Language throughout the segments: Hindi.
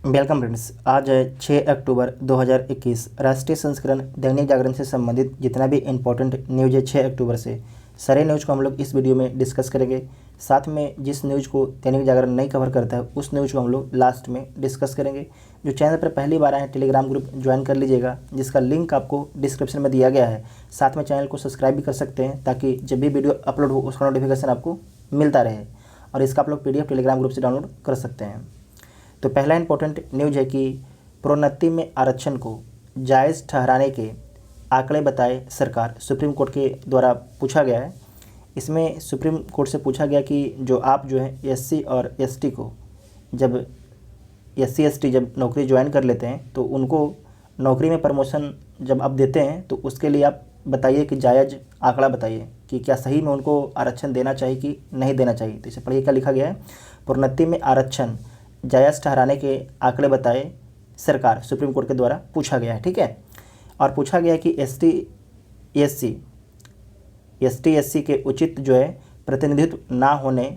Welcome friends. आज है 6 अक्टूबर 2021। राष्ट्रीय संस्करण दैनिक जागरण से संबंधित जितना भी इम्पोर्टेंट न्यूज़ है 6 अक्टूबर से सारे न्यूज़ को हम लोग इस वीडियो में डिस्कस करेंगे। साथ में जिस न्यूज़ को दैनिक जागरण नहीं कवर करता है उस न्यूज़ को हम लोग लास्ट में डिस्कस करेंगे। जो चैनल पर पहली बार आए हैं टेलीग्राम ग्रुप ज्वाइन कर लीजिएगा, जिसका लिंक आपको डिस्क्रिप्शन में दिया गया है। साथ में चैनल को सब्सक्राइब भी कर सकते हैं ताकि जब भी वीडियो अपलोड हो उसका नोटिफिकेशन आपको मिलता रहे, और इसका आप लोग PDF टेलीग्राम ग्रुप से डाउनलोड कर सकते हैं। तो पहला इंपॉर्टेंट न्यूज है कि प्रोन्नति में आरक्षण को जायज़ ठहराने के आंकड़े बताए सरकार, सुप्रीम कोर्ट के द्वारा पूछा गया है। इसमें सुप्रीम कोर्ट से पूछा गया कि जो आप जो है SC और ST को जब SC ST जब नौकरी ज्वाइन कर लेते हैं तो उनको नौकरी में प्रमोशन जब आप देते हैं तो उसके लिए आप बताइए कि जायज़ आंकड़ा बताइए कि क्या सही में उनको आरक्षण देना चाहिए कि नहीं देना चाहिए। तो इसे पढ़िए क्या लिखा गया है। प्रोन्नति में आरक्षण जायज़ ठहराने के आंकड़े बताए सरकार, सुप्रीम कोर्ट के द्वारा पूछा गया है। ठीक है, और पूछा गया कि ST SC के उचित जो है प्रतिनिधित्व ना होने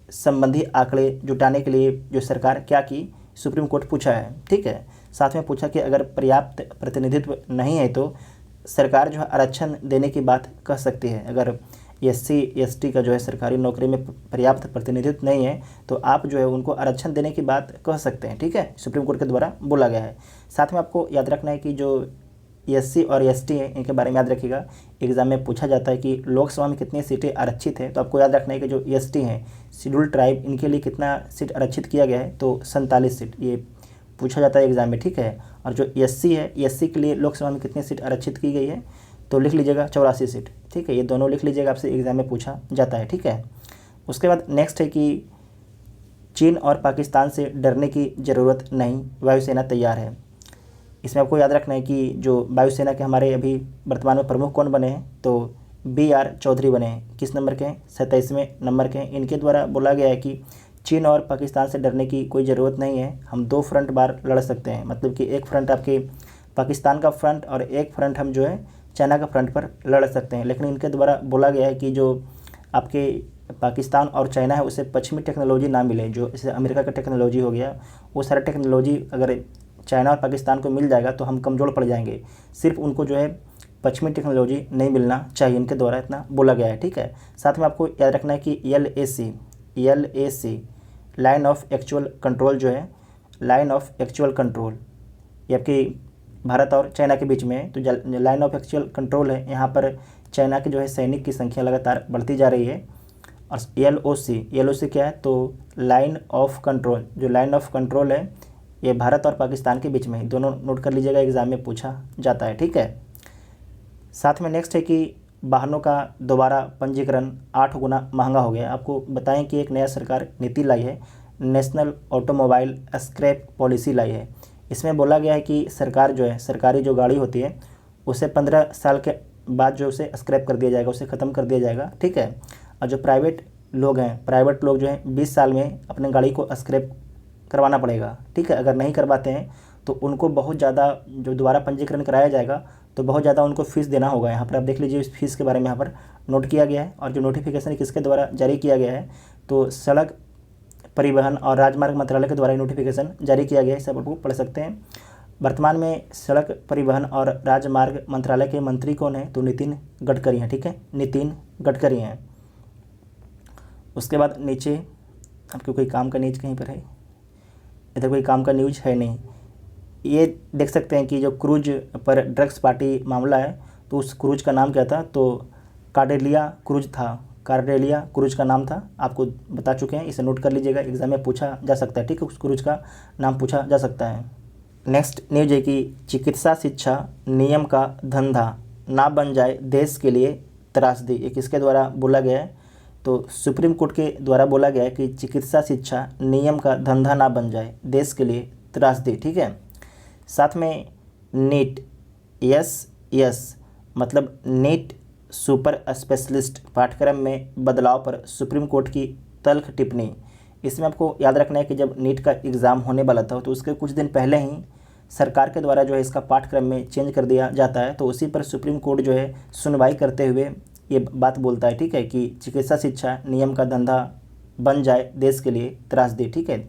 संबंधी आंकड़े जुटाने के लिए जो सरकार क्या की, सुप्रीम कोर्ट पूछा है। ठीक है, साथ में पूछा कि अगर पर्याप्त प्रतिनिधित्व नहीं है तो सरकार जो है आरक्षण देने की बात कह सकती है। अगर SC ST का जो है सरकारी नौकरी में पर्याप्त प्रतिनिधित्व नहीं है तो आप जो है उनको आरक्षण देने की बात कह सकते हैं। ठीक है, सुप्रीम कोर्ट के द्वारा बोला गया है। साथ में आपको याद रखना है कि जो SC और ST है इनके बारे में याद रखिएगा। एग्जाम में पूछा जाता है कि लोकसभा में कितनी सीटें आरक्षित है, तो आपको याद रखना है कि जो ST हैं शेड्यूल्ड ट्राइब, इनके लिए कितना सीट आरक्षित किया गया है, तो 47 सीट ये पूछा जाता है एग्जाम में। ठीक है, और जो SC है SC के लिए लोकसभा में कितनी सीट आरक्षित की गई है, तो लिख लीजिएगा 84 सीट। ठीक है, ये दोनों लिख लीजिएगा, आपसे एग्जाम में पूछा जाता है। ठीक है, उसके बाद नेक्स्ट है कि चीन और पाकिस्तान से डरने की ज़रूरत नहीं, वायुसेना तैयार है। इसमें आपको याद रखना है कि जो वायुसेना के हमारे अभी वर्तमान में प्रमुख कौन बने हैं, तो BR चौधरी बने हैं। किस नंबर के हैं? 27वें नंबर के हैं। इनके द्वारा बोला गया है कि चीन और पाकिस्तान से डरने की कोई ज़रूरत नहीं है, हम 2 फ्रंट बार लड़ सकते हैं। मतलब कि एक फ्रंट आपके पाकिस्तान का फ्रंट और एक फ्रंट हम जो है चाइना का फ्रंट पर लड़ सकते हैं। लेकिन इनके द्वारा बोला गया है कि जो आपके पाकिस्तान और चाइना है उसे पश्चिमी टेक्नोलॉजी ना मिले, जो जैसे अमेरिका का टेक्नोलॉजी हो गया, वो सारा टेक्नोलॉजी अगर चाइना और पाकिस्तान को मिल जाएगा तो हम कमज़ोर पड़ जाएंगे। सिर्फ उनको जो है पश्चिमी टेक्नोलॉजी नहीं मिलना चाहिए, इनके द्वारा इतना बोला गया है। ठीक है, साथ में आपको याद रखना है कि LAC line of actual control जो है, लाइन ऑफ एक्चुअल कंट्रोल ये आपकी भारत और चाइना के बीच में है। तो लाइन ऑफ एक्चुअल कंट्रोल है, यहाँ पर चाइना के जो है सैनिक की संख्या लगातार बढ़ती जा रही है। और LOC क्या है, तो लाइन ऑफ कंट्रोल, जो लाइन ऑफ कंट्रोल है ये भारत और पाकिस्तान के बीच में है। दोनों नोट कर लीजिएगा, एग्जाम में पूछा जाता है। ठीक है, साथ में नेक्स्ट है कि वाहनों का दोबारा पंजीकरण 8 गुना महंगा हो गया। आपको बताएं कि एक नया सरकार नीति लाई है, नेशनल ऑटोमोबाइल स्क्रैप पॉलिसी लाई है। इसमें बोला गया है कि सरकार जो है सरकारी जो गाड़ी होती है उसे 15 साल के बाद जो उसे स्क्रैप कर दिया जाएगा, उसे ख़त्म कर दिया जाएगा। ठीक है, और जो प्राइवेट लोग जो हैं 20 साल में अपने गाड़ी को स्क्रैप करवाना पड़ेगा। ठीक है, अगर नहीं करवाते हैं तो उनको बहुत ज़्यादा जो दोबारा पंजीकरण कराया जाएगा तो बहुत ज़्यादा उनको फ़ीस देना होगा। यहाँ पर आप देख लीजिए, इस फीस के बारे में यहाँ पर नोट किया गया है। और जो नोटिफिकेशन किसके द्वारा जारी किया गया है, तो सड़क परिवहन और राजमार्ग मंत्रालय के द्वारा नोटिफिकेशन जारी किया गया है। सब आपको पढ़ सकते हैं। वर्तमान में सड़क परिवहन और राजमार्ग मंत्रालय के मंत्री कौन है, तो नितिन गडकरी हैं। ठीक है, नितिन गडकरी हैं। उसके बाद नीचे आपको कोई काम का न्यूज कहीं पर है, इधर कोई काम का न्यूज है नहीं। ये देख सकते हैं कि जो क्रूज पर ड्रग्स पार्टी मामला है, तो उस क्रूज का नाम क्या था, तो कार्डेलिया क्रूज था। कार्डेलिया क्रूज का नाम था, आपको बता चुके हैं, इसे नोट कर लीजिएगा, एग्जाम में पूछा जा सकता है। ठीक है, उस क्रूज का नाम पूछा जा सकता है। नेक्स्ट न्यूज है कि चिकित्सा शिक्षा नियम का धंधा ना बन जाए देश के लिए त्रासदी। ये किसके द्वारा बोला गया है, तो सुप्रीम कोर्ट के द्वारा बोला गया है कि चिकित्सा शिक्षा नियम का धंधा ना बन जाए देश के लिए त्रासदी। ठीक है, साथ में नीट यस मतलब नीट सुपर स्पेशलिस्ट पाठ्यक्रम में बदलाव पर सुप्रीम कोर्ट की तल्ख टिप्पणी। इसमें आपको याद रखना है कि जब नीट का एग्ज़ाम होने वाला था तो उसके कुछ दिन पहले ही सरकार के द्वारा जो है इसका पाठ्यक्रम में चेंज कर दिया जाता है। तो उसी पर सुप्रीम कोर्ट जो है सुनवाई करते हुए ये बात बोलता है। ठीक है, कि चिकित्सा शिक्षा नियम का धंधा बन जाए देश के लिए त्रासदी। ठीक है,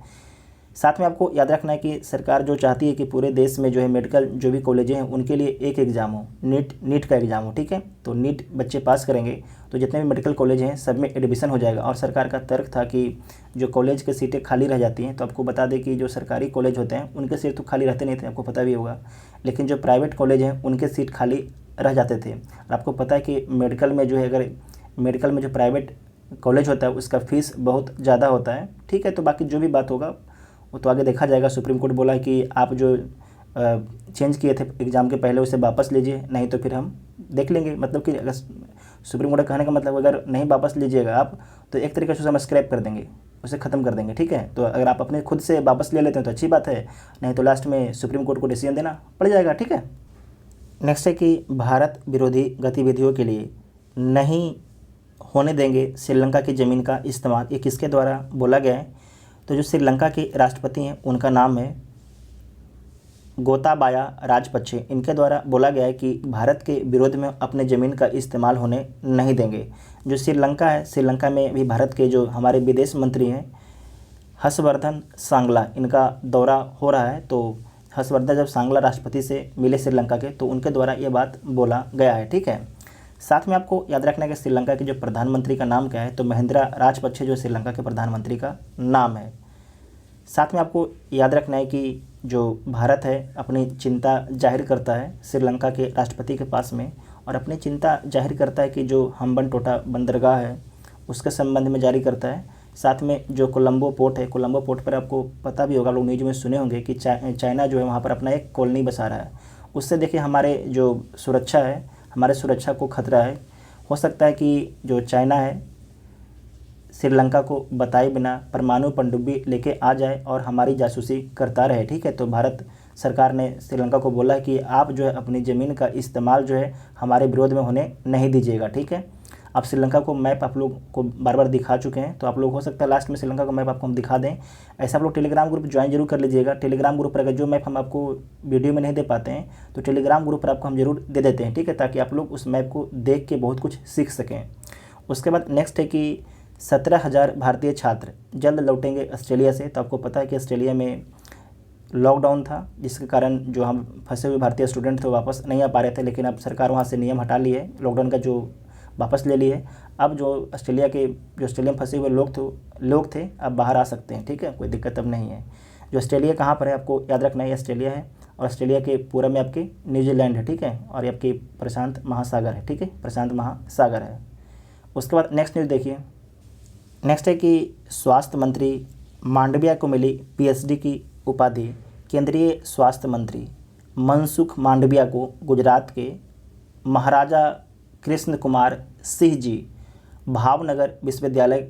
साथ में आपको याद रखना है कि सरकार जो चाहती है कि पूरे देश में जो है मेडिकल जो भी कॉलेजें हैं उनके लिए एक एग्ज़ाम हो, नीट का एग्ज़ाम हो, ठीक है। तो नीट बच्चे पास करेंगे तो जितने भी मेडिकल कॉलेज हैं सब में एडमिशन हो जाएगा। और सरकार का तर्क था कि जो कॉलेज की सीटें खाली रह जाती हैं, तो आपको बता दें कि जो सरकारी कॉलेज होते हैं उनके सीट तो खाली रहते नहीं थे, आपको पता भी होगा, लेकिन जो प्राइवेट कॉलेज हैं उनके सीट खाली रह जाते थे। और आपको पता है कि मेडिकल में जो है, अगर मेडिकल में जो प्राइवेट कॉलेज होता है उसका फ़ीस बहुत ज़्यादा होता है, ठीक है। तो बाकी जो भी बात होगा वो तो आगे देखा जाएगा। सुप्रीम कोर्ट बोला कि आप जो चेंज किए थे एग्ज़ाम के पहले उसे वापस लीजिए, नहीं तो फिर हम देख लेंगे। मतलब कि अगर सुप्रीम कोर्ट कहने का मतलब अगर नहीं वापस लीजिएगा आप तो एक तरीके से उसे हम स्क्रैप कर देंगे, उसे ख़त्म कर देंगे, ठीक है। तो अगर आप अपने खुद से वापस ले लेते हैं तो अच्छी बात है, नहीं तो लास्ट में सुप्रीम कोर्ट को डिसीजन देना पड़ जाएगा, ठीक है। नेक्स्ट है कि भारत विरोधी गतिविधियों के लिए नहीं होने देंगे श्रीलंका की ज़मीन का इस्तेमाल। ये किसके द्वारा बोला गया है? तो जो श्रीलंका के राष्ट्रपति हैं उनका नाम है गोताबाया राजपक्षे। इनके द्वारा बोला गया है कि भारत के विरोध में अपने ज़मीन का इस्तेमाल होने नहीं देंगे। जो श्रीलंका है, श्रीलंका में भी भारत के जो हमारे विदेश मंत्री हैं हर्षवर्धन श्रृंगला, इनका दौरा हो रहा है। तो हर्षवर्धन जब श्रृंगला राष्ट्रपति से मिले श्रीलंका के, तो उनके द्वारा ये बात बोला गया है, ठीक है। साथ में आपको याद रखना है कि श्रीलंका के जो प्रधानमंत्री का नाम क्या है, तो महिंद्रा राजपक्षे जो श्रीलंका के प्रधानमंत्री का नाम है। साथ में आपको याद रखना है कि जो भारत है अपनी चिंता जाहिर करता है श्रीलंका के राष्ट्रपति के पास में, और अपनी चिंता जाहिर करता है कि जो हम्बनटोटा बंदरगाह है उसके संबंध में जारी करता है। साथ में जो कोलंबो पोर्ट है, कोलंबो पोर्ट पर आपको पता भी होगा, लोग न्यूज़ में सुने होंगे कि चाइना जो है वहाँ पर अपना एक कॉलोनी बसा रहा है। उससे देखिए हमारे जो सुरक्षा है, हमारे सुरक्षा को खतरा है। हो सकता है कि जो चाइना है श्रीलंका को बताए बिना परमाणु पनडुब्बी लेके आ जाए और हमारी जासूसी करता रहे, ठीक है। तो भारत सरकार ने श्रीलंका को बोला कि आप जो है अपनी ज़मीन का इस्तेमाल जो है हमारे विरोध में होने नहीं दीजिएगा, ठीक है। अब श्रीलंका को मैप आप लोग को बार बार दिखा चुके हैं, तो आप लोग हो सकता है लास्ट में श्रीलंका का मैप आपको हम दिखा दें। ऐसा आप लोग टेलीग्राम ग्रुप ज्वाइन जरूर कर लीजिएगा। टेलीग्राम ग्रुप पर अगर जो मैप हम आपको वीडियो में नहीं दे पाते हैं तो टेलीग्राम ग्रुप पर आपको हम जरूर दे देते हैं, ठीक है, ताकि आप लोग उस मैप को देख के बहुत कुछ सीख सकें। उसके बाद नेक्स्ट है कि 17,000 भारतीय छात्र जल्द लौटेंगे ऑस्ट्रेलिया से। तो आपको पता है कि ऑस्ट्रेलिया में लॉकडाउन था, जिसके कारण जो हम फंसे हुए भारतीय स्टूडेंट थे वापस नहीं आ पा रहे थे, लेकिन अब सरकार वहाँ से नियम हटा लिए, लॉकडाउन का जो वापस ले लिए। अब जो ऑस्ट्रेलिया में फंसे हुए लोग थे अब बाहर आ सकते हैं, ठीक है, कोई दिक्कत अब नहीं है। जो ऑस्ट्रेलिया कहाँ पर है आपको याद रखना है, ऑस्ट्रेलिया है, और ऑस्ट्रेलिया के पूरब में आपके न्यूजीलैंड है, ठीक है, और ये आपके प्रशांत महासागर है, ठीक है, प्रशांत महासागर है। उसके बाद नेक्स्ट न्यूज़ देखिए। नेक्स्ट है कि स्वास्थ्य मंत्री मांडविया को मिली पीएचडी की उपाधि। केंद्रीय स्वास्थ्य मंत्री मनसुख मांडविया को गुजरात के महाराजा कृष्ण कुमार सिंह जी भावनगर विश्वविद्यालय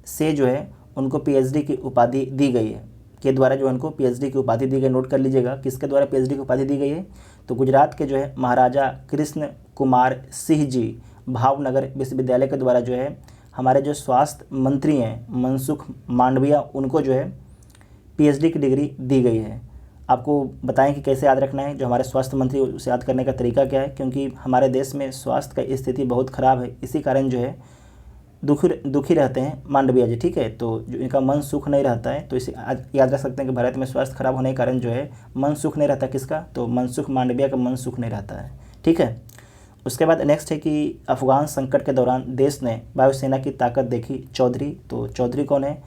से जो है उनको पीएचडी की उपाधि दी गई है, के द्वारा जो उनको पीएचडी की उपाधि दी गई। नोट कर लीजिएगा किसके द्वारा पीएचडी की उपाधि दी गई है, तो गुजरात के जो है महाराजा कृष्ण कुमार सिंह जी भावनगर विश्वविद्यालय के द्वारा जो है हमारे जो स्वास्थ्य मंत्री हैं मनसुख मांडविया, उनको जो है पीएचडी की डिग्री दी गई है। आपको बताएं कि कैसे याद रखना है, जो हमारे स्वास्थ्य मंत्री उसे याद करने का तरीका क्या है, क्योंकि हमारे देश में स्वास्थ्य की स्थिति बहुत ख़राब है, इसी कारण जो है दुखी रहते हैं मांडविया जी, ठीक है। तो जो इनका मन सुख नहीं रहता है, तो इसे याद रख सकते हैं कि भारत में स्वास्थ्य खराब होने के कारण जो है मन सुख नहीं रहता, किसका, तो मनसुख मांडविया का मन सुख नहीं रहता है, ठीक है। उसके बाद नेक्स्ट है कि अफगान संकट के दौरान देश ने वायुसेना की ताकत देखी चौधरी। तो चौधरी कौन है,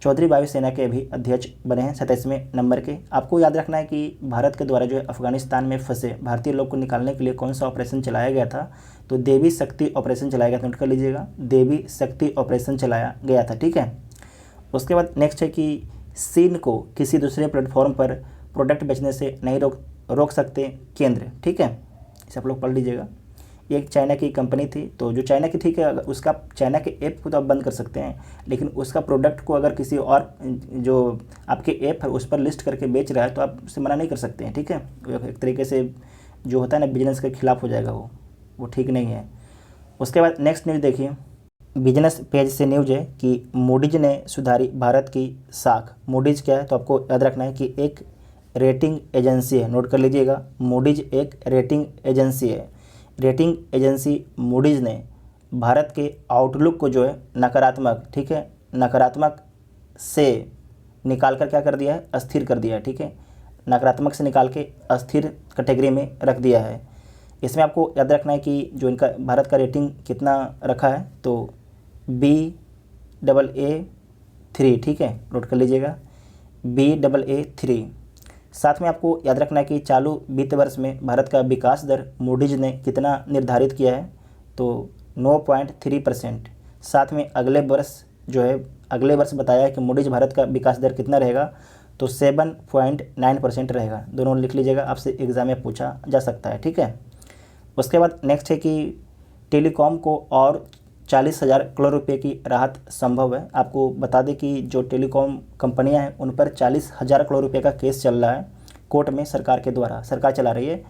चौधरी वायुसेना के अभी अध्यक्ष बने हैं 27वें नंबर के। आपको याद रखना है कि भारत के द्वारा जो है अफगानिस्तान में फंसे भारतीय लोग को निकालने के लिए कौन सा ऑपरेशन चलाया गया था, तो देवी शक्ति ऑपरेशन चलाया गया था। नोट कर लीजिएगा, देवी शक्ति ऑपरेशन चलाया गया था, ठीक है। उसके बाद नेक्स्ट है कि चीन को किसी दूसरे प्लेटफॉर्म पर प्रोडक्ट बेचने से नहीं रोक सकते केंद्र, ठीक है, इसे आप लोग पढ़ लीजिएगा। ये एक चाइना की कंपनी थी, तो जो चाइना की, ठीक है, उसका चाइना के ऐप को तो आप बंद कर सकते हैं, लेकिन उसका प्रोडक्ट को अगर किसी और जो आपके ऐप है उस पर लिस्ट करके बेच रहा है तो आप उसे मना नहीं कर सकते हैं, ठीक है। एक तरीके से जो होता है ना बिजनेस के खिलाफ हो जाएगा, वो ठीक नहीं है। उसके बाद नेक्स्ट न्यूज़ देखिए, बिजनेस पेज से न्यूज़ है कि मूडीज ने सुधारी भारत की साख। मूडीज क्या है, तो आपको याद रखना है कि एक रेटिंग एजेंसी है। नोट कर लीजिएगा, मूडीज एक रेटिंग एजेंसी है। रेटिंग एजेंसी मूडीज ने भारत के आउटलुक को जो है नकारात्मक, ठीक है, नकारात्मक से निकाल कर क्या कर दिया है, अस्थिर कर दिया है। ठीक है, नकारात्मक से निकाल के अस्थिर कैटेगरी में रख दिया है। इसमें आपको याद रखना है कि जो इनका भारत का रेटिंग कितना रखा है, तो Baa3। ठीक है, नोट कर लीजिएगा, Baa3। साथ में आपको याद रखना है कि चालू वित्त वर्ष में भारत का विकास दर मूडीज ने कितना निर्धारित किया है, तो 9.3%। साथ में अगले वर्ष बताया है कि मूडीज भारत का विकास दर कितना रहेगा, तो 7.9% रहेगा। दोनों लिख लीजिएगा, आपसे एग्जाम में पूछा जा सकता है। ठीक है, उसके बाद नेक्स्ट है कि टेलीकॉम को और 40,000 करोड़ रुपए की राहत संभव है। आपको बता दें कि जो टेलीकॉम कंपनियां हैं उन पर 40,000 करोड़ रुपए का केस चल रहा है कोर्ट में, सरकार के द्वारा, सरकार चला रही है।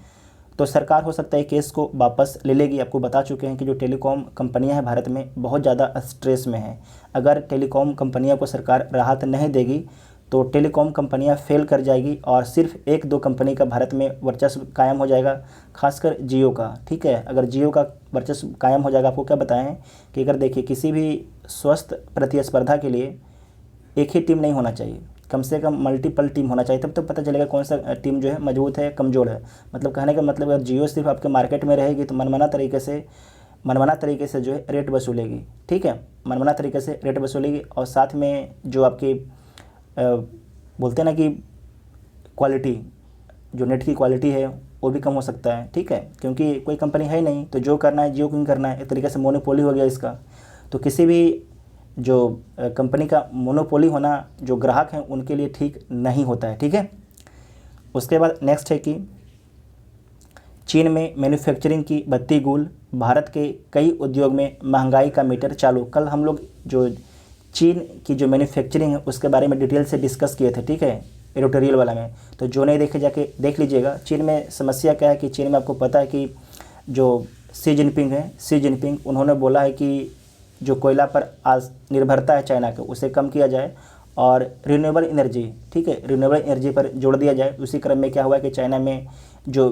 तो सरकार हो सकता है केस को वापस ले लेगी। आपको बता चुके हैं कि जो टेलीकॉम कंपनियां हैं भारत में बहुत ज़्यादा स्ट्रेस में हैं। अगर टेलीकॉम कंपनियों को सरकार राहत नहीं देगी तो टेलीकॉम कंपनियां फेल कर जाएगी और सिर्फ 1-2 कंपनी का भारत में वर्चस्व कायम हो जाएगा, खासकर जियो का। ठीक है, अगर जियो का वर्चस्व कायम हो जाएगा, आपको क्या बताएं कि अगर देखिए किसी भी स्वस्थ प्रतिस्पर्धा के लिए एक ही टीम नहीं होना चाहिए, कम से कम मल्टीपल टीम होना चाहिए, तब तो पता चलेगा कौन सा टीम जो है मजबूत है, कमज़ोर है। मतलब कहने का मतलब अगर जियो सिर्फ आपके मार्केट में रहेगी तो मनमाना तरीके से जो है रेट वसूलेगी। ठीक है, मनमाना तरीके से रेट वसूलेगी और साथ में जो आपकी बोलते हैं ना कि क्वालिटी, जो नेट की क्वालिटी है वो भी कम हो सकता है। ठीक है, क्योंकि कोई कंपनी है ही नहीं, तो जो करना है जियो को ही करना है, एक तरीके से मोनोपोली हो गया इसका। तो किसी भी जो कंपनी का मोनोपोली होना जो ग्राहक हैं उनके लिए ठीक नहीं होता है। ठीक है, उसके बाद नेक्स्ट है कि चीन में मैन्युफैक्चरिंग की बत्ती गुल, भारत के कई उद्योग में महंगाई का मीटर चालू। कल हम लोग जो चीन की जो मैन्युफैक्चरिंग है उसके बारे में डिटेल से डिस्कस किए थे। ठीक है, एडिटोरियल वाला में, तो जो नहीं देखे जाके देख लीजिएगा। चीन में समस्या क्या है कि चीन में आपको पता है कि जो शी जिनपिंग उन्होंने बोला है कि जो कोयला पर आज निर्भरता है चाइना के, उसे कम किया जाए और रिन्यूएबल एनर्जी, ठीक है, रिन्यूएबल एनर्जी पर जोड़ दिया जाए। उसी क्रम में क्या हुआ कि चाइना में जो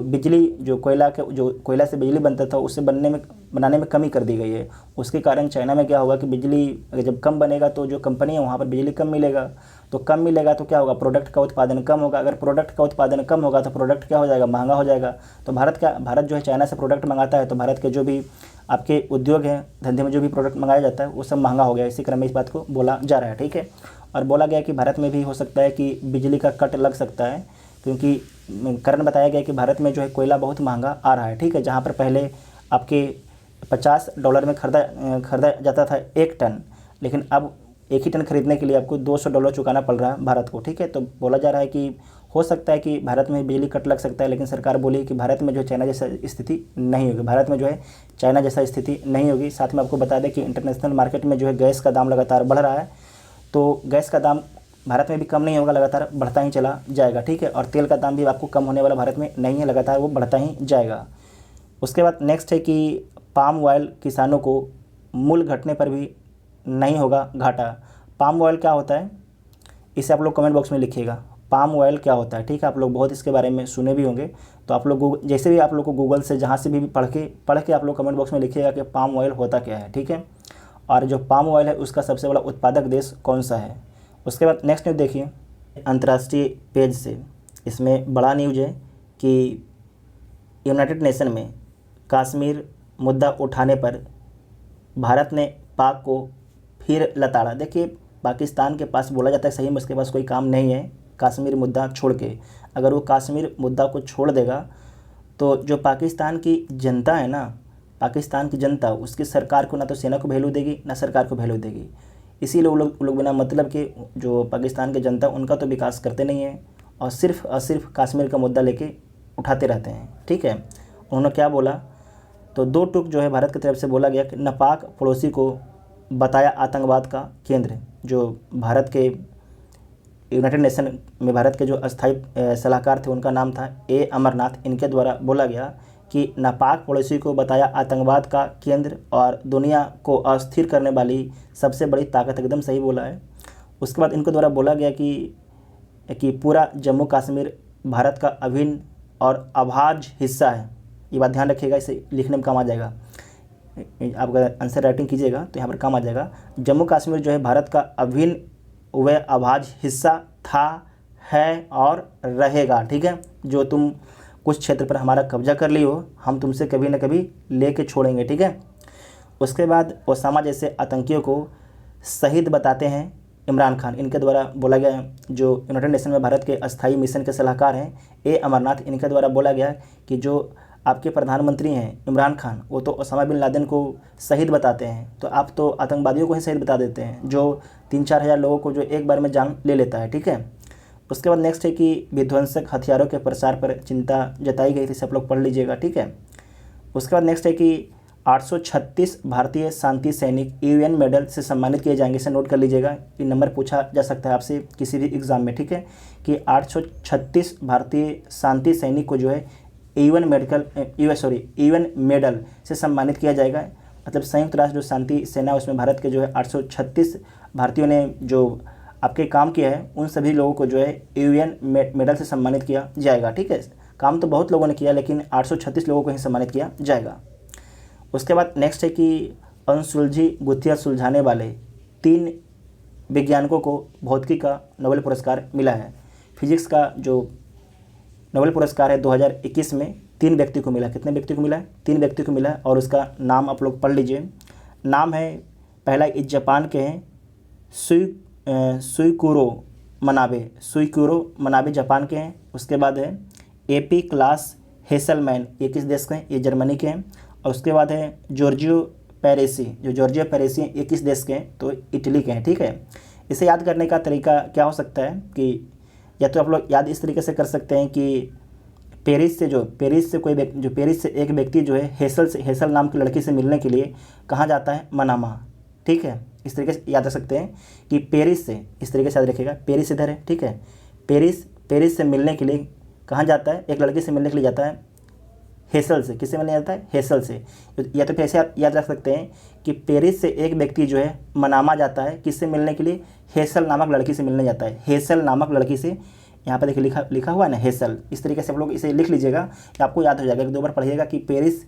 कोयला से बिजली बनता था उसे बनाने में कमी कर दी गई है। उसके कारण चाइना में क्या होगा कि बिजली जब कम बनेगा तो जो कंपनी है वहाँ पर बिजली कम मिलेगा, तो कम मिलेगा तो क्या होगा, प्रोडक्ट का उत्पादन कम होगा। अगर प्रोडक्ट का उत्पादन कम होगा तो प्रोडक्ट क्या हो जाएगा, महंगा हो जाएगा। तो भारत जो है चाइना से प्रोडक्ट मंगाता है, तो भारत के जो भी आपके उद्योग हैं, धंधे में जो भी प्रोडक्ट मंगाया जाता है वो सब महंगा हो गया। इसी क्रम में इस बात को बोला जा रहा है। ठीक है, और बोला गया कि भारत में भी हो सकता है कि बिजली का कट लग सकता है, क्योंकि कारण बताया गया कि भारत में जो है कोयला बहुत महंगा आ रहा है। ठीक है, जहाँ पर पहले आपके $50 में खरीदा जाता था 1 टन, लेकिन अब 1 ही टन खरीदने के लिए आपको $200 चुकाना पड़ रहा है भारत को। ठीक है, तो बोला जा रहा है कि हो सकता है कि भारत में बिजली कट लग सकता है, लेकिन सरकार बोली कि भारत में जो है चाइना जैसा स्थिति नहीं होगी, भारत में जो है चाइना जैसा स्थिति नहीं होगी। साथ में आपको बता दें कि इंटरनेशनल मार्केट में जो है गैस का दाम लगातार बढ़ रहा है, तो गैस का दाम भारत में भी कम नहीं होगा, लगातार बढ़ता ही चला जाएगा। ठीक है, और तेल का दाम भी आपको कम होने वाला भारत में नहीं है, लगातार वो बढ़ता ही जाएगा। उसके बाद नेक्स्ट है कि पाम ऑयल किसानों को मूल्य घटने पर भी नहीं होगा घाटा। पाम ऑयल क्या होता है, इसे आप लोग कमेंट बॉक्स में लिखिएगा, पाम ऑयल क्या होता है। ठीक है, आप लोग बहुत इसके बारे में सुने भी होंगे, तो आप लोग जैसे भी आप लोग को गूगल से जहाँ से भी पढ़ के आप लोग कमेंट बॉक्स में लिखिएगा कि पाम ऑयल होता क्या है। ठीक है, और जो पाम ऑयल है उसका सबसे बड़ा उत्पादक देश कौन सा है। उसके बाद नेक्स्ट न्यूज़ देखिए अंतर्राष्ट्रीय पेज से, इसमें बड़ा न्यूज़ है कि यूनाइटेड नेशन में कश्मीर मुद्दा उठाने पर भारत ने पाक को फिर लताड़ा। देखिए, पाकिस्तान के पास बोला जाता है सही में उसके पास कोई काम नहीं है कश्मीर मुद्दा छोड़ के। अगर वो कश्मीर मुद्दा को छोड़ देगा तो जो पाकिस्तान की जनता है ना, पाकिस्तान की जनता, उसकी सरकार को ना तो सेना को वैल्यू देगी ना सरकार को वैल्यू देगी। इसीलिए वो लोग बिना मतलब के जो पाकिस्तान की जनता उनका तो विकास करते नहीं है और सिर्फ कश्मीर का मुद्दा लेके उठाते रहते हैं। ठीक है, उन्होंने क्या बोला, तो 2 टूक जो है भारत की तरफ से बोला गया कि नापाक पड़ोसी को बताया आतंकवाद का केंद्र। जो भारत के यूनाइटेड नेशन में भारत के जो अस्थायी सलाहकार थे उनका नाम था A अमरनाथ। इनके द्वारा बोला गया कि नापाक पड़ोसी को बताया आतंकवाद का केंद्र और दुनिया को अस्थिर करने वाली सबसे बड़ी ताकत। एकदम सही बोला है। उसके बाद इनके द्वारा बोला गया कि पूरा जम्मू कश्मीर भारत का अभिन्न और अभाज्य हिस्सा है। ये बात ध्यान रखिएगा, इसे लिखने में काम आ जाएगा। आप अगर आंसर राइटिंग कीजिएगा तो यहाँ पर काम आ जाएगा। जम्मू कश्मीर जो है भारत का अभिन्न वह अभाज्य हिस्सा था, है और रहेगा। ठीक है, जो तुम कुछ क्षेत्र पर हमारा कब्जा कर ली हो, हम तुमसे कभी न कभी लेके छोड़ेंगे। ठीक है। उसके बाद ओसामा जैसे आतंकियों को शहीद बताते हैं इमरान खान, इनके द्वारा बोला गया है। जो यूनाइटेड नेशन में भारत के अस्थायी मिशन के सलाहकार हैं ए अमरनाथ, इनके द्वारा बोला गया कि जो आपके प्रधानमंत्री हैं इमरान खान, वो तो ओसामा बिन लादेन को शहीद बताते हैं, तो आप तो आतंकवादियों को ही शहीद बता देते हैं, जो 3-4 हज़ार लोगों को जो एक बार में जान ले लेता है। ठीक है। उसके बाद नेक्स्ट है कि विध्वंसक हथियारों के प्रसार पर चिंता जताई गई थी, सब लोग पढ़ लीजिएगा। ठीक है। उसके बाद नेक्स्ट है कि 836 भारतीय शांति सैनिक यूएन मेडल से सम्मानित किए जाएंगे। इसे नोट कर लीजिएगा, ये नंबर पूछा जा सकता है आपसे किसी भी एग्जाम में। ठीक है, कि 836 भारतीय शांति सैनिक को जो है यूएन मेडल से सम्मानित किया जाएगा। मतलब संयुक्त राष्ट्र जो शांति सेना, उसमें भारत के जो है 836 भारतीयों ने जो आपके काम किया है, उन सभी लोगों को जो है यूएन मेडल से सम्मानित किया जाएगा। ठीक है, काम तो बहुत लोगों ने किया, लेकिन 836 लोगों को ही सम्मानित किया जाएगा। उसके बाद नेक्स्ट है कि अनसुलझी गुत्थियाँ सुलझाने वाले 3 वैज्ञानिकों को भौतिकी का नोबेल पुरस्कार मिला है। फिजिक्स का जो नोबेल पुरस्कार है 2021 में 3 व्यक्ति को मिला। कितने व्यक्ति को मिला है? 3 व्यक्ति को मिला है, और उसका नाम आप लोग पढ़ लीजिए। नाम है, पहला इस जापान के हैं सुइकुरो मनाबे जापान के हैं। उसके बाद है एपी क्लास हेसलमैन, ये किस देश के हैं? ये जर्मनी के हैं। और उसके बाद है जॉर्जियो पेरेसी, जो जॉर्जियो पेरेसी हैं, ये किस देश के हैं? तो इटली के हैं। ठीक है। इसे याद करने का तरीका क्या हो सकता है कि या तो आप लोग याद इस तरीके से कर सकते हैं कि पेरिस से एक व्यक्ति जो है हेसल नाम की लड़की से मिलने के लिए कहाँ जाता है? मनामा। ठीक है, इस तरीके से याद रख सकते हैं कि पेरिस से, इस तरीके से याद रखिएगा, पेरिस इधर है। ठीक है, पेरिस से मिलने के लिए कहाँ जाता है? एक लड़की से मिलने के लिए जाता है हेसल से। किससे मिलने जाता है? हेसल से। या तो फिर ऐसे याद रख सकते हैं कि पेरिस से एक व्यक्ति जो है मनामा जाता है, किससे मिलने के लिए? हेसल नामक लड़की से मिलने जाता है। हेसल नामक लड़की से, यहाँ पर देखिए लिखा हुआ है ना, हेसल। इस तरीके से आप लोग इसे लिख लीजिएगा, आपको याद हो जाएगा। 2 बार पढ़िएगा कि पेरिस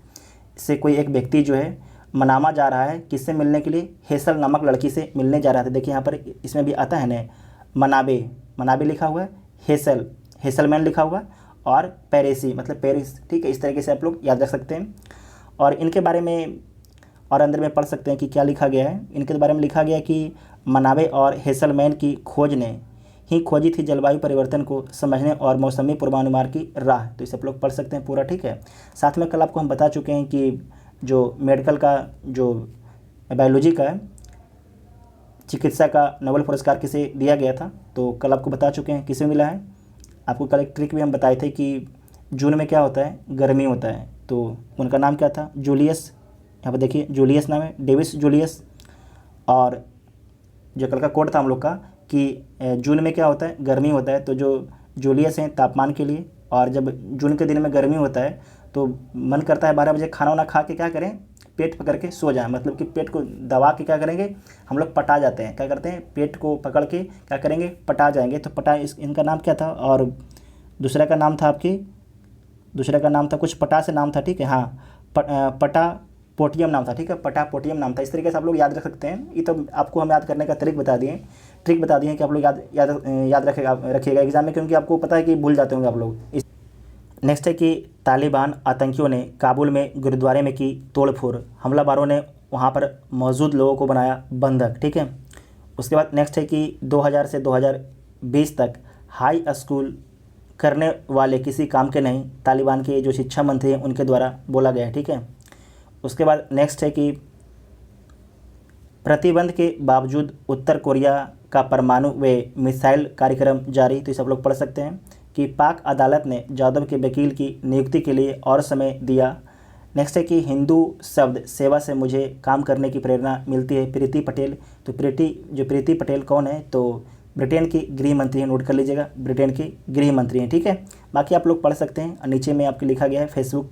से कोई एक व्यक्ति जो है मनामा जा रहा है, किससे मिलने के लिए? हेसल नामक लड़की से मिलने जा रहा था। देखिए यहाँ पर इसमें भी आता है ना, मनाबे लिखा हुआ है, हेसलमैन लिखा हुआ, और पेरेसी मतलब पेरिस। ठीक है, इस तरीके से आप लोग याद रख सकते हैं। और इनके बारे में और अंदर में पढ़ सकते हैं कि क्या लिखा गया है। इनके बारे में लिखा गया कि मनाबे और हेसलमैन की खोज ने ही खोजी थी जलवायु परिवर्तन को समझने और मौसमी पूर्वानुमान की राह। तो इसे आप लोग पढ़ सकते हैं पूरा। ठीक है, साथ में कल आपको हम बता चुके हैं कि जो मेडिकल का, जो बायोलॉजी का चिकित्सा का नोबेल पुरस्कार किसे दिया गया था, तो कल आपको बता चुके हैं किसे मिला है। आपको कल एक ट्रिक भी हम बताए थे कि जून में क्या होता है? गर्मी होता है। तो उनका नाम क्या था? जूलियस। यहाँ पर देखिए जूलियस नाम है, डेविस जूलियस। और जो कल का कोड था हम लोग का कि जून में क्या होता है? गर्मी होता है। तो जो जूलियस हैं तापमान के लिए, और जब जून के दिन में गर्मी होता है तो मन करता है 12 बजे खाना वाना खा के क्या करें? पेट पकड़ के सो जाएं। मतलब कि पेट को दबा के क्या करेंगे? हम लोग पटा जाते हैं। क्या करते हैं? पेट को पकड़ के क्या करेंगे? पटा जाएंगे। तो इनका नाम क्या था? और दूसरा का नाम था कुछ पटा से नाम था। ठीक है, हाँ, पटा पोटियम नाम था। ठीक है, पटा पोटियम नाम था। इस तरीके से आप लोग याद रख सकते हैं। ये तो आपको हम याद करने का ट्रिक बता दिए कि आप लोग याद रखिएगा एग्जाम में, क्योंकि आपको पता है कि भूल जाते होंगे आप लोग। नेक्स्ट है कि तालिबान आतंकियों ने काबुल में गुरुद्वारे में की तोड़फोड़, हमलावरों ने वहां पर मौजूद लोगों को बनाया बंधक। ठीक है। उसके बाद नेक्स्ट है कि 2000 से 2020 तक हाई स्कूल करने वाले किसी काम के नहीं, तालिबान के जो शिक्षा मंत्री हैं उनके द्वारा बोला गया है। ठीक है। उसके बाद नेक्स्ट है कि प्रतिबंध के बावजूद उत्तर कोरिया का परमाणु व मिसाइल कार्यक्रम जारी। तो इसे आप लोग पढ़ सकते हैं कि पाक अदालत ने जाधव के वकील की नियुक्ति के लिए और समय दिया। नेक्स्ट है कि हिंदू शब्द सेवा से मुझे काम करने की प्रेरणा मिलती है, प्रीति पटेल। तो प्रीति पटेल कौन है? तो ब्रिटेन की गृह मंत्री हैं, नोट कर लीजिएगा, ब्रिटेन की गृह मंत्री हैं। ठीक है, बाकी आप लोग पढ़ सकते हैं। नीचे में आपके लिखा गया है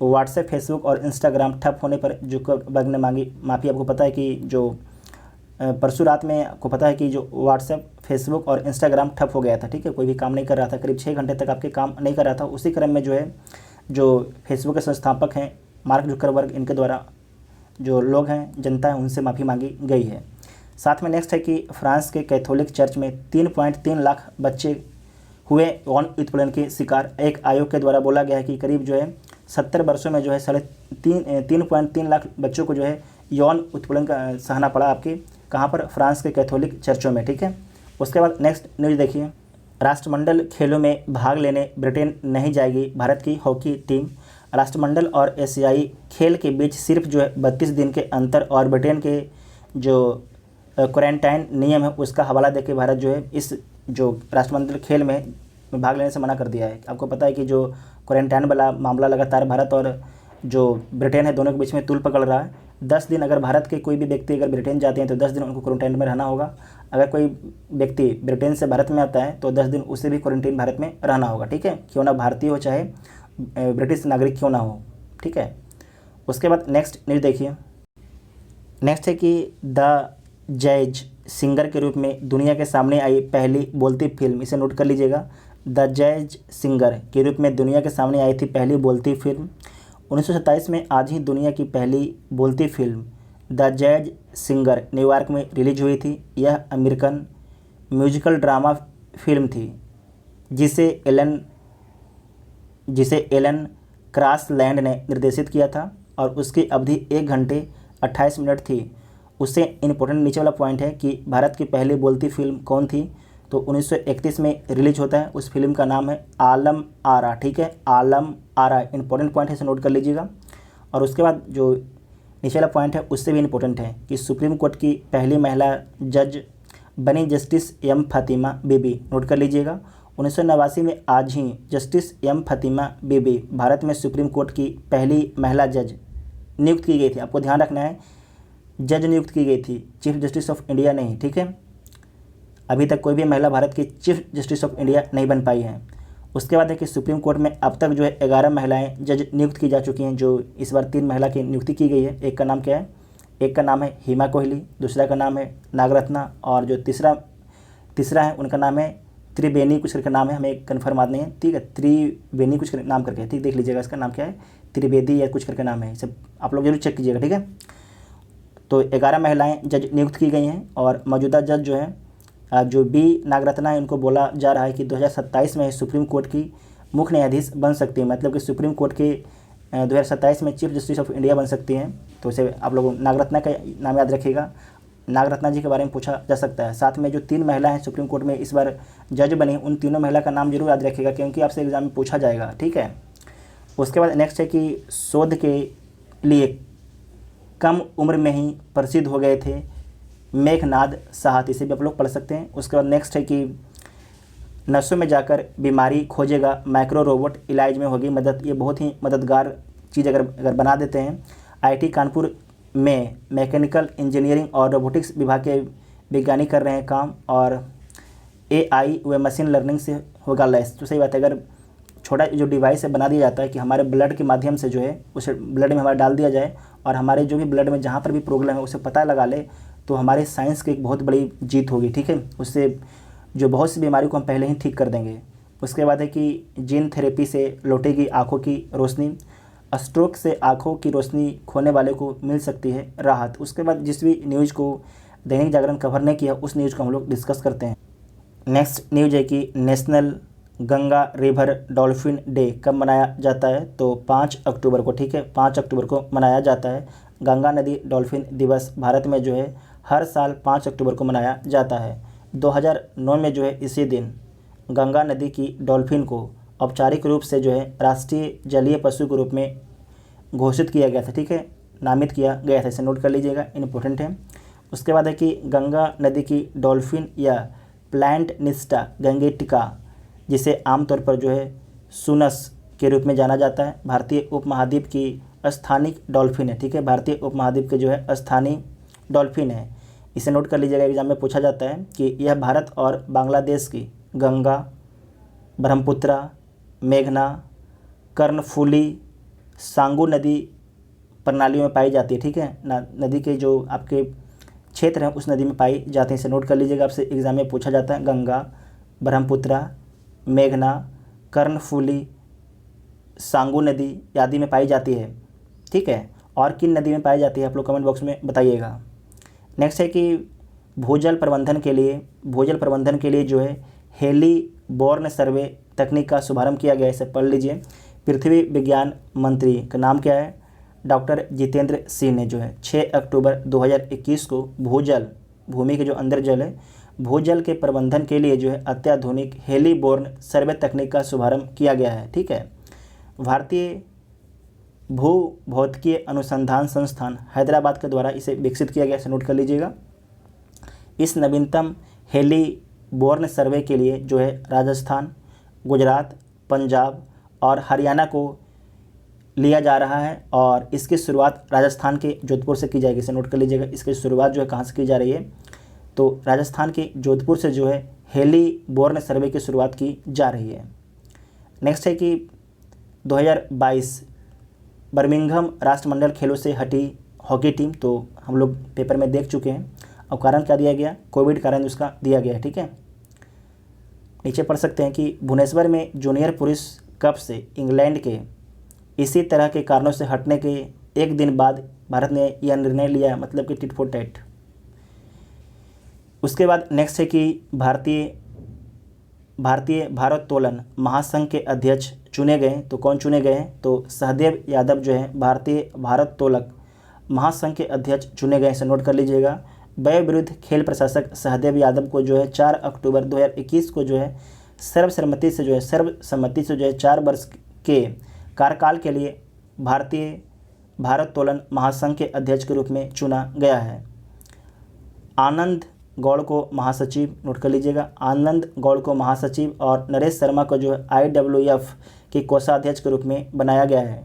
व्हाट्सएप, फेसबुक और इंस्टाग्राम ठप होने पर जुकरबर्ग ने मांगी माफ़ी। आपको पता है कि जो परसों रात में आपको पता है कि जो व्हाट्सएप, फेसबुक और इंस्टाग्राम ठप हो गया था। ठीक है, कोई भी काम नहीं कर रहा था, करीब 6 घंटे तक आपके काम नहीं कर रहा था। उसी क्रम में जो है जो फेसबुक के संस्थापक हैं मार्क जुकरबर्ग, इनके द्वारा जो लोग हैं, जनता है, उनसे माफ़ी मांगी गई है। साथ में नेक्स्ट है कि फ्रांस के कैथोलिक चर्च में 3.3 लाख बच्चे हुए यौन उत्पीड़न के शिकार। एक आयोग के द्वारा बोला गया है कि करीब जो है 70 वर्षों में जो है 3.3 लाख बच्चों को जो है यौन उत्पीड़न का सहना पड़ा आपके कहाँ पर, फ्रांस के कैथोलिक चर्चों में, ठीक है। उसके बाद नेक्स्ट न्यूज़ देखिए, राष्ट्रमंडल खेलों में भाग लेने ब्रिटेन नहीं जाएगी भारत की हॉकी टीम। राष्ट्रमंडल और एशियाई खेल के बीच सिर्फ जो है 32 दिन के अंतर और ब्रिटेन के जो क्वारंटाइन नियम है उसका हवाला देके भारत जो है इस जो राष्ट्रमंडल खेल में भाग लेने से मना कर दिया है। आपको पता है कि जो क्वारंटाइन वाला मामला लगातार भारत और जो ब्रिटेन है दोनों के बीच में तूल पकड़ रहा है। 10 दिन अगर भारत के कोई भी व्यक्ति अगर ब्रिटेन जाते हैं तो 10 दिन उनको क्वारंटाइन में रहना होगा। अगर कोई व्यक्ति ब्रिटेन से भारत में आता है तो 10 दिन उसे भी क्वारंटाइन भारत में रहना होगा, ठीक है, क्यों ना भारतीय हो चाहे ब्रिटिश नागरिक क्यों ना हो, ठीक है। उसके बाद नेक्स्ट न्यूज़ देखिए, नेक्स्ट है कि द जैज सिंगर के रूप में दुनिया के सामने आई पहली बोलती फिल्म, इसे नोट कर लीजिएगा। द जैज सिंगर के रूप में दुनिया के सामने आई थी पहली बोलती फिल्म। 1927 में आज ही दुनिया की पहली बोलती film the jazz singer New York में रिलीज हुई थी। यह अमेरिकन म्यूजिकल ड्रामा फिल्म थी जिसे एलन क्रॉसलैंड ने निर्देशित किया था और उसकी अवधि 1 घंटे 28 मिनट थी। उससे इम्पोर्टेंट नीचे वाला पॉइंट है कि भारत की पहली बोलती फिल्म कौन थी, तो 1931 में रिलीज होता है। उस फिल्म का नाम है आलम आरा, ठीक है, आलम आरा। इंपॉर्टेंट पॉइंट है, इसे नोट कर लीजिएगा। और उसके बाद जो नीचे वाला पॉइंट है उससे भी इम्पोर्टेंट है कि सुप्रीम कोर्ट की पहली महिला जज बनी जस्टिस एम फातिमा बीबी, नोट कर लीजिएगा। 1989 में आज ही जस्टिस एम फातिमा बीबी भारत में सुप्रीम कोर्ट की पहली महिला जज नियुक्त की गई थी। आपको ध्यान रखना है, जज नियुक्त की गई थी, चीफ जस्टिस ऑफ इंडिया नहीं, ठीक है। अभी तक कोई भी महिला भारत की चीफ जस्टिस ऑफ इंडिया नहीं बन पाई है। उसके बाद है कि सुप्रीम कोर्ट में अब तक जो है 11 महिलाएं जज नियुक्त की जा चुकी हैं, जो इस बार 3 महिला की नियुक्ति की गई है। एक का नाम क्या है, एक का नाम है हिमा कोहली, दूसरा का नाम है नागरत्ना और जो तीसरा है उनका नाम है त्रिवेणी कुछ करके नाम है, हमें कन्फर्म याद नहीं है, ठीक है, त्रिवेणी कुछ नाम करके, ठीक, देख लीजिएगा इसका नाम क्या है, त्रिवेदी या कुछ करके नाम है, सब आप लोग जरूर चेक कीजिएगा, ठीक है। तो 11 महिलाएं जज नियुक्त की गई हैं और मौजूदा जज जो है जो बी नागरत्ना है उनको बोला जा रहा है कि 2027 में सुप्रीम कोर्ट की मुख्य न्यायाधीश बन सकती है। मतलब कि सुप्रीम कोर्ट के 2027 में चीफ जस्टिस ऑफ इंडिया बन सकती हैं। तो इसे आप लोग नागरत्ना का नाम याद रखिएगा, नागरत्ना जी के बारे में पूछा जा सकता है। साथ में जो 3 महिला हैं सुप्रीम कोर्ट में इस बार जज बनी, उन तीनों महिला का नाम जरूर याद रखिएगा क्योंकि आपसे एग्जाम में पूछा जाएगा, ठीक है। उसके बाद नेक्स्ट है कि शोध के लिए कम उम्र में ही प्रसिद्ध हो गए थे मेघनाद साहत, इसे भी आप लोग पढ़ सकते हैं। उसके बाद नेक्स्ट है कि नसों में जाकर बीमारी खोजेगा माइक्रो रोबोट, इलाज में होगी मदद। ये बहुत ही मददगार चीज़ अगर बना देते हैं। आईटी कानपुर में मैकेनिकल इंजीनियरिंग और रोबोटिक्स विभाग के वैज्ञानिक कर रहे हैं काम और एआई व मशीन लर्निंग से होगा लैस। तो सही बात है, अगर छोटा जो डिवाइस है बना दिया जाता है कि हमारे ब्लड के माध्यम से जो है उसे ब्लड में हमारा डाल दिया जाए और हमारे जो भी ब्लड में जहाँ पर भी प्रॉब्लम है उसे पता लगा ले, तो हमारे साइंस की एक बहुत बड़ी जीत होगी, ठीक है। उससे जो बहुत सी बीमारी को हम पहले ही ठीक कर देंगे। उसके बाद है कि जीन थेरेपी से लौटेगी आँखों की रोशनी, स्ट्रोक से आँखों की रोशनी खोने वाले को मिल सकती है राहत। उसके बाद जिस भी न्यूज़ को दैनिक जागरण कवर नहीं किया उस न्यूज़ को हम लोग डिस्कस करते हैं। नेक्स्ट न्यूज़ है कि national Ganga river dolphin day कब मनाया जाता है, तो 5 अक्टूबर को, ठीक है, 5 अक्टूबर को मनाया जाता है। गंगा नदी डॉल्फिन दिवस भारत में जो है हर साल 5 अक्टूबर को मनाया जाता है। 2009 में जो है इसी दिन गंगा नदी की डॉल्फिन को औपचारिक रूप से जो है राष्ट्रीय जलीय पशु के रूप में घोषित किया गया था, ठीक है, नामित किया गया था। इसे नोट कर लीजिएगा, इम्पोर्टेंट है। उसके बाद है कि गंगा नदी की डॉल्फिन या प्लांट निस्टा गंगेटिका, जिसे आमतौर पर जो है सुनस के रूप में जाना जाता है, भारतीय उपमहाद्वीप की स्थानिक डॉल्फिन है, ठीक है, भारतीय उपमहाद्वीप के जो है स्थानीय डॉल्फिन है। इसे नोट कर लीजिएगा, एग्जाम में पूछा जाता है कि यह भारत और बांग्लादेश की गंगा, ब्रह्मपुत्रा, मेघना, कर्णफूली, सांगू नदी प्रणालियों में पाई जाती है, ठीक है। नदी के जो आपके क्षेत्र हैं उस नदी में पाई जाती है। इसे नोट कर लीजिएगा, आपसे एग्जाम में पूछा जाता है। गंगा, ब्रह्मपुत्रा, मेघना, कर्णफूली, सांगू नदी आदि में पाई जाती है, ठीक है। और किन नदी में पाई जाती है आप लोग कमेंट बॉक्स में बताइएगा। नेक्स्ट है कि भूजल प्रबंधन के लिए जो है हेली बोर्न सर्वे तकनीक का शुभारंभ किया गया है। इसे पढ़ लीजिए। पृथ्वी विज्ञान मंत्री का नाम क्या है? डॉक्टर जितेंद्र सिंह ने जो है 6 अक्टूबर 2021 को भूजल, भूमि के जो अंदर जल है, भूजल के प्रबंधन के लिए जो है अत्याधुनिक हेली बोर्न सर्वे तकनीक का शुभारंभ किया गया है। ठीक है। भारतीय भू भौतिकीय अनुसंधान संस्थान हैदराबाद के द्वारा इसे विकसित किया गया, इसे नोट कर लीजिएगा। इस नवीनतम हेली बोर्न सर्वे के लिए जो है राजस्थान, गुजरात, पंजाब और हरियाणा को लिया जा रहा है और इसकी शुरुआत राजस्थान के जोधपुर से की जाएगी, इसे नोट कर लीजिएगा। इसकी शुरुआत जो है कहाँ से की जा रही है? तो राजस्थान के जोधपुर से जो है हेली बोर्न सर्वे की शुरुआत की जा रही है। नेक्स्ट है कि 2022 बर्मिंघम राष्ट्रमंडल खेलों से हटी हॉकी टीम, तो हम लोग पेपर में देख चुके हैं। और कारण क्या दिया गया? कोविड कारण उसका दिया गया है। ठीक है। नीचे पढ़ सकते हैं कि भुवनेश्वर में जूनियर पुरुष कप से इंग्लैंड के इसी तरह के कारणों से हटने के एक दिन बाद भारत ने यह निर्णय लिया, मतलब कि टिट फॉर टैट। उसके बाद नेक्स्ट है कि भारतीय भारोत्तोलन महासंघ के अध्यक्ष चुने गए। तो कौन चुने गए हैं? तो सहदेव यादव जो है भारतीय भारोत्तोलक महासंघ के अध्यक्ष चुने गए, इसे नोट कर लीजिएगा। वयोवृद्ध खेल प्रशासक सहदेव यादव को जो है 4 अक्टूबर 2021 को जो है सर्वसम्मति से जो है 4 वर्ष के कार्यकाल के लिए भारतीय भारोत्तोलन महासंघ के अध्यक्ष के रूप में चुना गया है। आनंद गौड़ को महासचिव, नोट कर लीजिएगा, आनंद गौड़ को महासचिव और नरेश शर्मा को जो है IWF के कोषाध्यक्ष के रूप में बनाया गया है।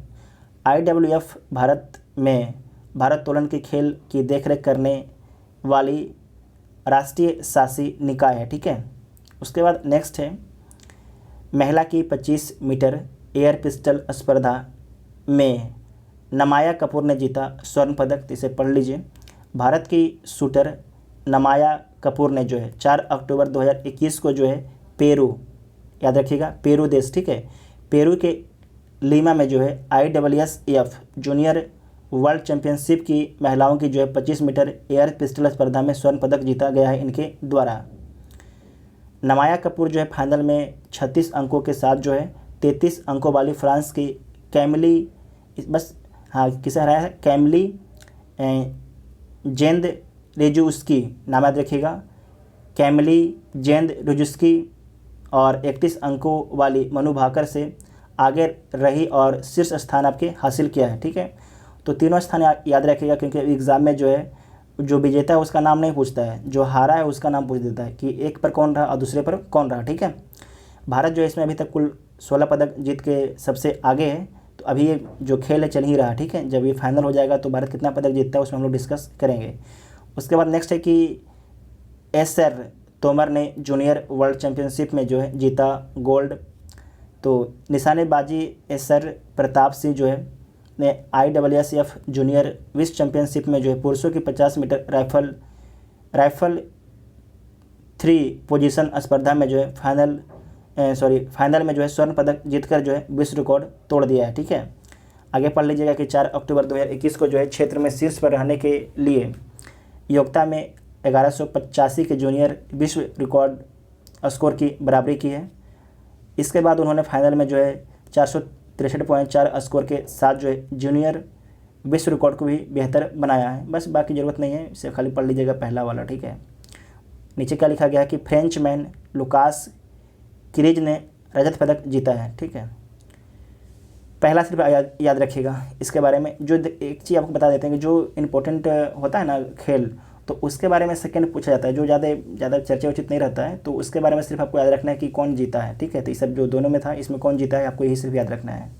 IWF भारत में भारोत्तोलन के खेल की देखरेख करने वाली राष्ट्रीय शासी निकाय है। ठीक है। उसके बाद नेक्स्ट है महिला की 25 मीटर एयर पिस्टल स्पर्धा में नमाया कपूर ने जीता स्वर्ण पदक, इसे पढ़ लीजिए। भारत की शूटर नमाया कपूर ने जो है 4 अक्टूबर 2021 को जो है पेरू, याद रखिएगा पेरू देश, ठीक है, पेरू के लीमा में जो है IWSF जूनियर वर्ल्ड चैंपियनशिप की महिलाओं की जो है 25 मीटर एयर पिस्टल स्पर्धा में स्वर्ण पदक जीता गया है इनके द्वारा। नमाया कपूर जो है फाइनल में 36 अंकों के साथ जो है 33 अंकों वाली फ्रांस की कैमिली, बस हाँ किसे हराया है? कैमिली जेंद रेजुस्की, नाम याद रखिएगा, कैमिली जेंद रेजुस्की, और 31 अंकों वाली मनु भाकर से आगे रही और शीर्ष स्थान आपके हासिल किया है। ठीक है। तो तीनों स्थान याद रखिएगा, क्योंकि एग्ज़ाम में जो है जो विजेता है उसका नाम नहीं पूछता है, जो हारा है उसका नाम पूछ देता है कि एक पर कौन रहा और दूसरे पर कौन रहा। ठीक है। भारत जो है इसमें अभी तक कुल 16 पदक जीत के सबसे आगे है। तो अभी ये जो खेल है चल ही रहा। ठीक है। जब ये फाइनल हो जाएगा तो भारत कितना पदक जीतता है उसमें हम लोग डिस्कस करेंगे। उसके बाद नेक्स्ट है कि एसआर तोमर ने जूनियर वर्ल्ड चैंपियनशिप में जो है जीता गोल्ड। तो निशानेबाजी एसआर प्रताप सिंह जो है ने IWSF जूनियर विश्व चैंपियनशिप में जो है पुरुषों की 50 मीटर राइफल 3 पोजीशन स्पर्धा में जो है फाइनल में जो है स्वर्ण पदक जीतकर जो है विश्व रिकॉर्ड तोड़ दिया है। ठीक है। आगे पढ़ लीजिएगा कि 4 अक्टूबर 2021 को जो है क्षेत्र में शीर्ष पर रहने के लिए योग्यता में 1185 के जूनियर विश्व रिकॉर्ड स्कोर की बराबरी की है। इसके बाद उन्होंने फाइनल में जो है 463.4 स्कोर के साथ जो है जूनियर विश्व रिकॉर्ड को भी बेहतर बनाया है। बस बाकी ज़रूरत नहीं है, इसे खाली पढ़ लीजिएगा पहला वाला। ठीक है। नीचे क्या लिखा गया है कि फ्रेंच मैन लुकास क्रीज ने रजत पदक जीता है। ठीक है। पहला सिर्फ याद रखिएगा इसके बारे में। जो एक चीज़ आपको बता देते हैं कि जो इम्पोर्टेंट होता है ना खेल, तो उसके बारे में सेकंड पूछा जाता है। जो ज़्यादा चर्चा उचित नहीं रहता है तो उसके बारे में सिर्फ आपको याद रखना है कि कौन जीता है। ठीक है। तो ये सब जो दोनों में था इसमें कौन जीता है आपको यही सिर्फ याद रखना है।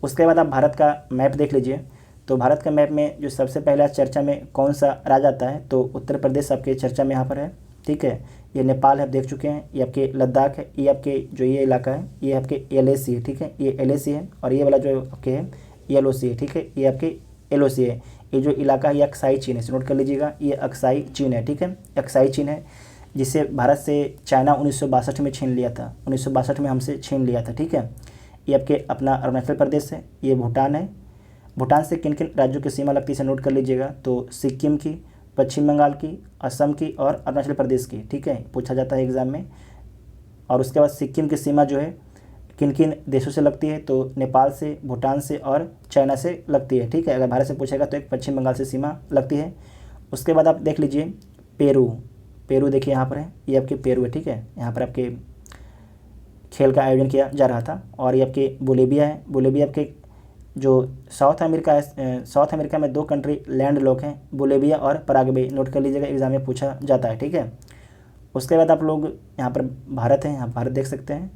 उसके बाद आप भारत का मैप देख लीजिए। तो भारत के मैप में जो सबसे पहला चर्चा में कौन सा राज्य आता है, तो उत्तर प्रदेश आपके चर्चा में यहाँ पर है। ठीक है। ये नेपाल है, देख चुके हैं। ये आपके लद्दाख है। ये आपके जो ये इलाका है ये आपके LAC है। ठीक है। ये LAC है। और ये वाला जो आपके है ये LOC है। ठीक है। ये आपके LOC है। ये जो इलाका है ये अक्साई चीन है, इसे नोट कर लीजिएगा। ये अक्साई चीन है। ठीक है। अक्साई चीन है जिसे भारत से चाइना 1962 में छीन लिया था। 1962 में हमसे छीन लिया था। ठीक है। ये आपके अपना अरुणाचल प्रदेश है। ये भूटान है। भूटान से किन किन राज्यों की सीमा लगती है इसे नोट कर लीजिएगा। तो सिक्किम की, पश्चिम बंगाल की, असम की और अरुणाचल प्रदेश की, ठीक है, पूछा जाता है एग्ज़ाम में। और उसके बाद सिक्किम की सीमा जो है किन किन देशों से लगती है, तो नेपाल से, भूटान से और चाइना से लगती है, ठीक है। अगर भारत से पूछेगा तो एक पश्चिम बंगाल से सीमा लगती है। उसके बाद आप देख लीजिए पेरू, पेरू देखिए यहाँ पर है, ये आपके पेरू है, ठीक है। यहाँ पर आपके खेल का आयोजन किया जा रहा था। और ये आपके बोलिविया है, बोलिविया आपके जो साउथ अमेरिका है, साउथ अमेरिका में 2 कंट्री लैंड लॉक हैं, बोलिविया और पराग्वे, नोट कर लीजिएगा, एग्जाम में पूछा जाता है, ठीक है। उसके बाद आप लोग यहाँ पर भारत है, यहाँ भारत देख सकते हैं।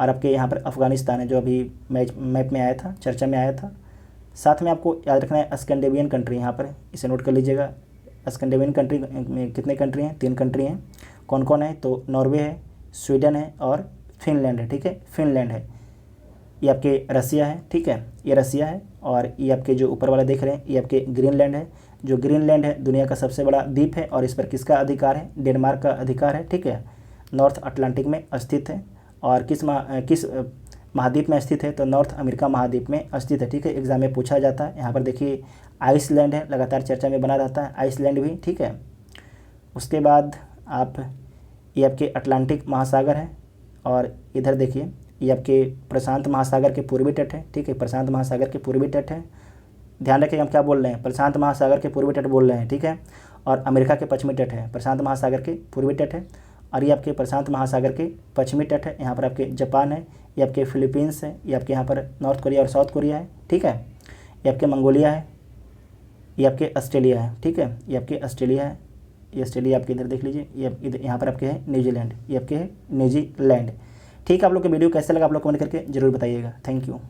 और आपके यहाँ पर अफ़गानिस्तान है, जो अभी मैप में आया था, चर्चा में आया था। साथ में आपको याद रखना है स्कैंडिनेवियन कंट्री, यहाँ पर इसे नोट कर लीजिएगा। स्कैंडिनेवियन कंट्री में कितने कंट्री हैं? 3 कंट्री हैं। कौन कौन है? तो नॉर्वे है, स्वीडन है और फिनलैंड है, ठीक है, फिनलैंड है। ये आपके रसिया है, ठीक है, ये रसिया है। और ये आपके जो ऊपर वाला देख रहे हैं, ये आपके ग्रीनलैंड है। जो ग्रीनलैंड है दुनिया का सबसे बड़ा द्वीप है और इस पर किसका अधिकार है? डेनमार्क का अधिकार है, ठीक है। नॉर्थ अटलांटिक में स्थित है। और किस महाद्वीप में स्थित है? तो नॉर्थ अमेरिका महाद्वीप में स्थित है, ठीक है। एग्जाम में पूछा जाता है। यहाँ पर देखिए आइसलैंड है, लगातार चर्चा में बना रहता है आइसलैंड भी, ठीक है। उसके बाद आप ये आपके अटलांटिक महासागर है। और इधर देखिए ये आपके प्रशांत महासागर के पूर्वी तट है, ठीक है, प्रशांत महासागर के पूर्वी तट है। ध्यान रखिए हम क्या बोल रहे हैं, प्रशांत महासागर के पूर्वी तट बोल रहे हैं, ठीक है। और अमेरिका के पश्चिमी तट है, प्रशांत महासागर के पूर्वी तट है। और ये आपके प्रशांत महासागर के पश्चिमी तट है। यहाँ पर आपके जापान है, ये आपके फिलीपींस है, ये आपके यहाँ पर नॉर्थ कोरिया और साउथ कोरिया है, ठीक है। ये आपके मंगोलिया है, ये आपके ऑस्ट्रेलिया है, ठीक है, ये आपके ऑस्ट्रेलिया है। ये ऑस्ट्रेलिया आपके इधर देख लीजिए, ये इधर यहाँ पर आपके है न्यूजीलैंड, ये आपके है न्यूजीलैंड, ठीक है। आप लोग के वीडियो कैसे लगा आप लोग कमेंट करके जरूर बताइएगा। Thank you.